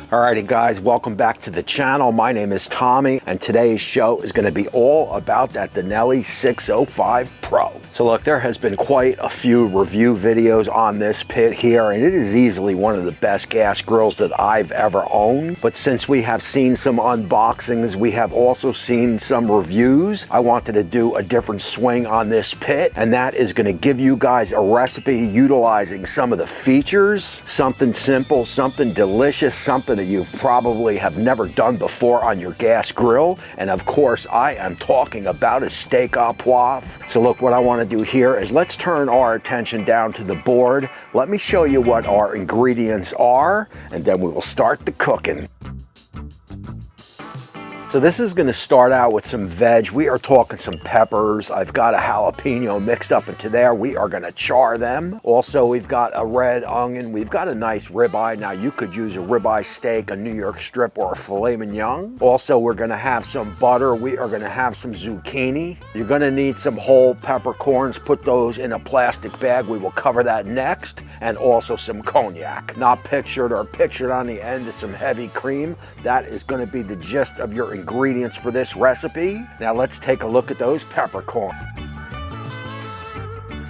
Alrighty guys, welcome back to the channel. My name is Tommy and today's show is going to be all about that Denali 605 Pro. So look, there has been quite a few review videos on this pit here, and it is easily one of the best gas grills that I've ever owned. But since we have seen some unboxings, we have also seen some reviews, I wanted to do a different swing on this pit, and that is going to give you guys a recipe utilizing some of the features, something simple, something delicious, something that you probably have never done before on your gas grill. And of course, I am talking about a Steak Au Poivre. So look, what I want to do here is let's turn our attention down to the board. Let me show you what our ingredients are, and then we will start the cooking. So this is going to start out with some veg. We are talking some peppers. I've got a jalapeno mixed up into there. We are going to char them. Also, we've got a red onion. We've got a nice ribeye. Now, you could use a ribeye steak, a New York strip, or a filet mignon. Also, we're going to have some butter. We are going to have some zucchini. You're going to need some whole peppercorns. Put those in a plastic bag. We will cover that next. And also some cognac. Not pictured or pictured on the end. It's some heavy cream. That is going to be the gist of your ingredients for this recipe. Now let's take a look at those peppercorns.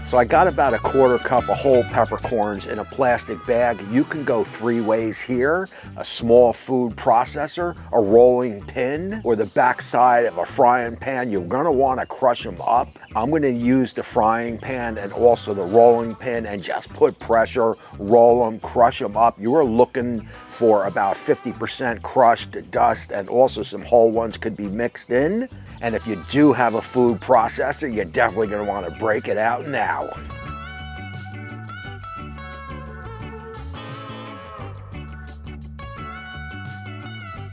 So I got about a quarter cup of whole peppercorns in a plastic bag. You can go three ways here: a small food processor, a rolling pin, or the backside of a frying pan. You're gonna wanna crush them up. I'm gonna use the frying pan and also the rolling pin and just put pressure, roll them, crush them up. You are looking for about 50% crushed dust, and also some whole ones could be mixed in. And if you do have a food processor, you're definitely going to want to break it out now.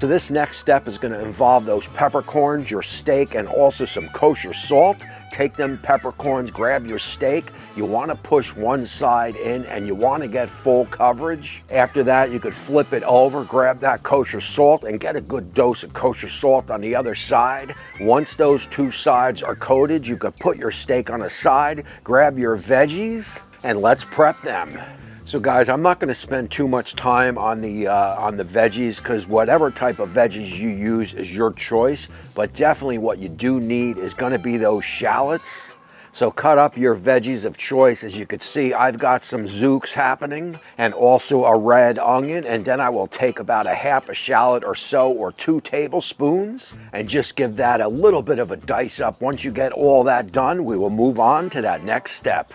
So this next step is going to involve those peppercorns, your steak, and also some kosher salt. Take them peppercorns, grab your steak. You want to push one side in and you want to get full coverage. After that, you could flip it over, grab that kosher salt, and get a good dose of kosher salt on the other side. Once those two sides are coated, you could put your steak on a side, grab your veggies, and let's prep them. So guys, I'm not going to spend too much time on the veggies, because whatever type of veggies you use is your choice. But definitely what you do need is going to be those shallots. So cut up your veggies of choice. As you can see, I've got some zooks happening and also a red onion. And then I will take about a half a shallot or so, or 2 tablespoons, and just give that a little bit of a dice up. Once you get all that done, we will move on to that next step.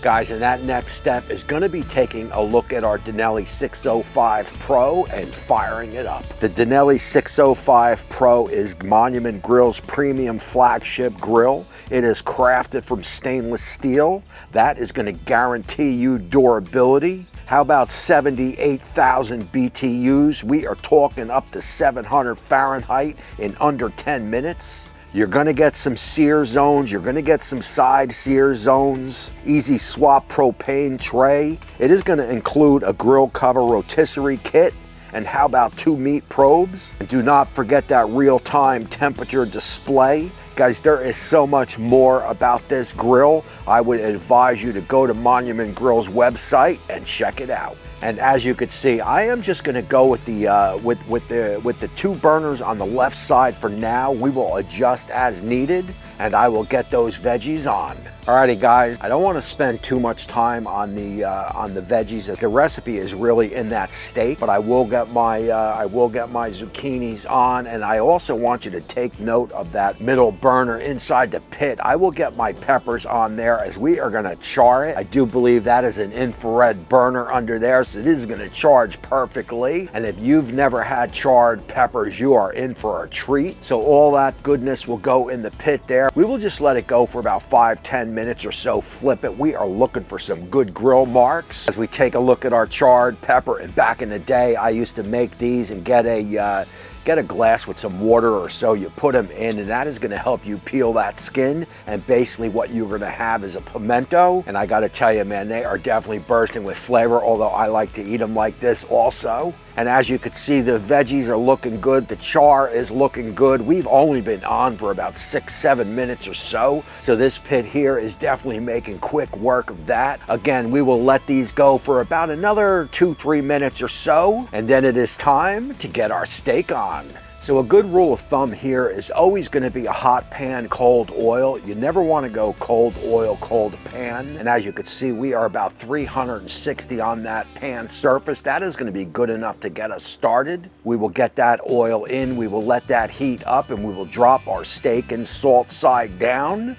Guys, and that next step is going to be taking a look at our Denali 605 Pro and firing it up. The Denali 605 Pro is Monument Grill's premium flagship grill. It is crafted from stainless steel. That is going to guarantee you durability. How about 78,000 BTUs? We are talking up to 700 Fahrenheit in under 10 minutes. You're gonna get some sear zones, you're gonna get some side sear zones, easy swap propane tray. It is gonna include a grill cover rotisserie kit, and how about 2 meat probes? And do not forget that real-time temperature display. Guys, there is so much more about this grill. I would advise you to go to Monument Grill's website and check it out. And as you can see, I am just going to go with the 2 burners on the left side for now. We will adjust as needed, and I will get those veggies on. Alrighty guys, I don't want to spend too much time on the veggies, as the recipe is really in that steak, but I will get my zucchinis on, and I also want you to take note of that middle burner inside the pit. I will get my peppers on there as we are going to char it. I do believe that is an infrared burner under there, so it is going to charge perfectly. And if you've never had charred peppers, you are in for a treat. So all that goodness will go in the pit there. We will just let it go for about 5-10 minutes or so, flip it. We are looking for some good grill marks as we take a look at our charred pepper. And back in the day, I used to make these and get a glass with some water or so. You put them in, and that is going to help you peel that skin. And basically what you're going to have is a pimento. And I got to tell you, man, they are definitely bursting with flavor, although I like to eat them like this also. And as you can see, the veggies are looking good. The char is looking good. We've only been on for about 6-7 minutes or so. So this pit here is definitely making quick work of that. Again, we will let these go for about another 2-3 minutes or so. And then it is time to get our steak on. So a good rule of thumb here is always going to be a hot pan, cold oil. You never want to go cold oil, cold pan. And as you can see, we are about 360 on that pan surface. That is going to be good enough to get us started. We will get that oil in, we will let that heat up, and we will drop our steak and salt side down.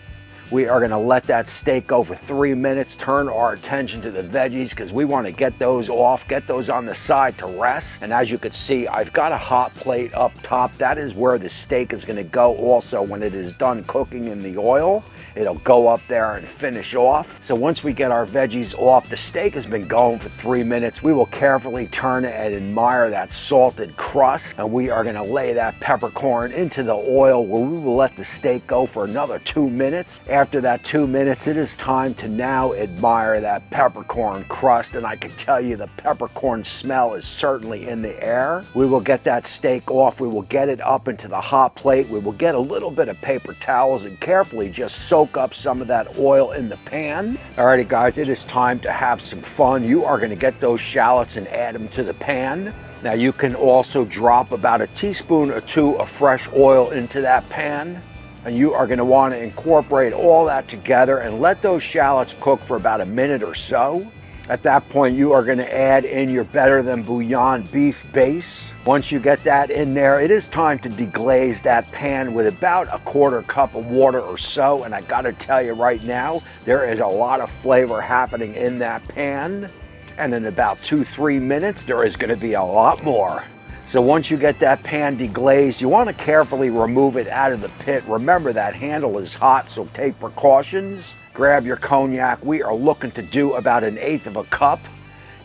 We are gonna let that steak go for 3 minutes, turn our attention to the veggies because we wanna get those off, get those on the side to rest. And as you can see, I've got a hot plate up top. That is where the steak is gonna go also when it is done cooking in the oil. It'll go up there and finish off. So once we get our veggies off, the steak has been going for 3 minutes. We will carefully turn it and admire that salted crust. And we are gonna lay that peppercorn into the oil where we will let the steak go for another 2 minutes. After that 2 minutes, it is time to now admire that peppercorn crust. And I can tell you the peppercorn smell is certainly in the air. We will get that steak off. We will get it up into the hot plate. We will get a little bit of paper towels and carefully just soak up some of that oil in the pan. Alrighty guys, it is time to have some fun. You are gonna get those shallots and add them to the pan. Now you can also drop about a teaspoon or two of fresh oil into that pan. And you are gonna wanna incorporate all that together and let those shallots cook for about a minute or so. At that point, you are gonna add in your Better Than Bouillon beef base. Once you get that in there, it is time to deglaze that pan with about a 1/4 cup of water or so. And I gotta tell you right now, there is a lot of flavor happening in that pan. And in about 2-3 minutes, there is gonna be a lot more. So once you get that pan deglazed, you want to carefully remove it out of the pit. Remember that handle is hot, so take precautions. Grab your cognac. We are looking to do about 1/8 of a cup.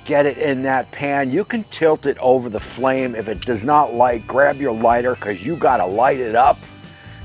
Get it in that pan. You can tilt it over the flame. If it does not light, grab your lighter because you got to light it up.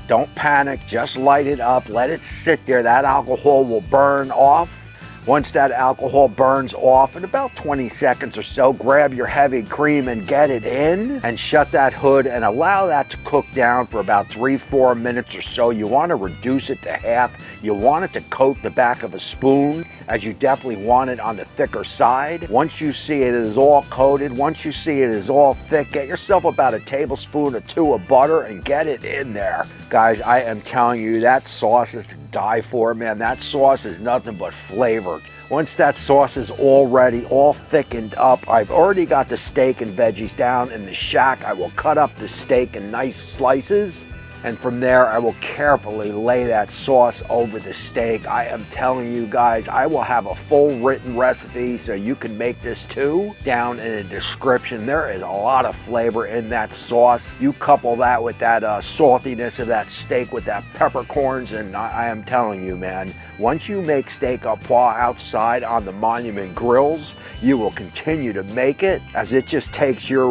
Don't panic, just light it up. Let it sit there. That alcohol will burn off. Once that alcohol burns off in about 20 seconds or so, grab your heavy cream and get it in and shut that hood and allow that to cook down for about 3-4 minutes or so. You want to reduce it to half. You want it to coat the back of a spoon, as you definitely want it on the thicker side. Once you see it is all coated, once you see it is all thick, get yourself about a tablespoon or 2 of butter and get it in there. Guys, I am telling you, that sauce is to die for, man. That sauce is nothing but flavor. Once that sauce is all ready, all thickened up, I've already got the steak and veggies down in the shack. I will cut up the steak in nice slices. And from there, I will carefully lay that sauce over the steak. I am telling you guys, I will have a full written recipe so you can make this too down in the description. There is a lot of flavor in that sauce. You couple that with that saltiness of that steak with that peppercorns, and I am telling you, man, once you make steak au poivre outside on the Monument grills, you will continue to make it, as it just takes your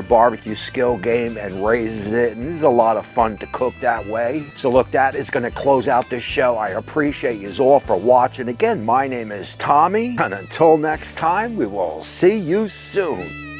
barbecue skill game and raises it. And this is a lot of fun to cook that way. So look, that is going to close out this show. I appreciate you all for watching. Again, my name is Tommy, and until next time, we will see you soon.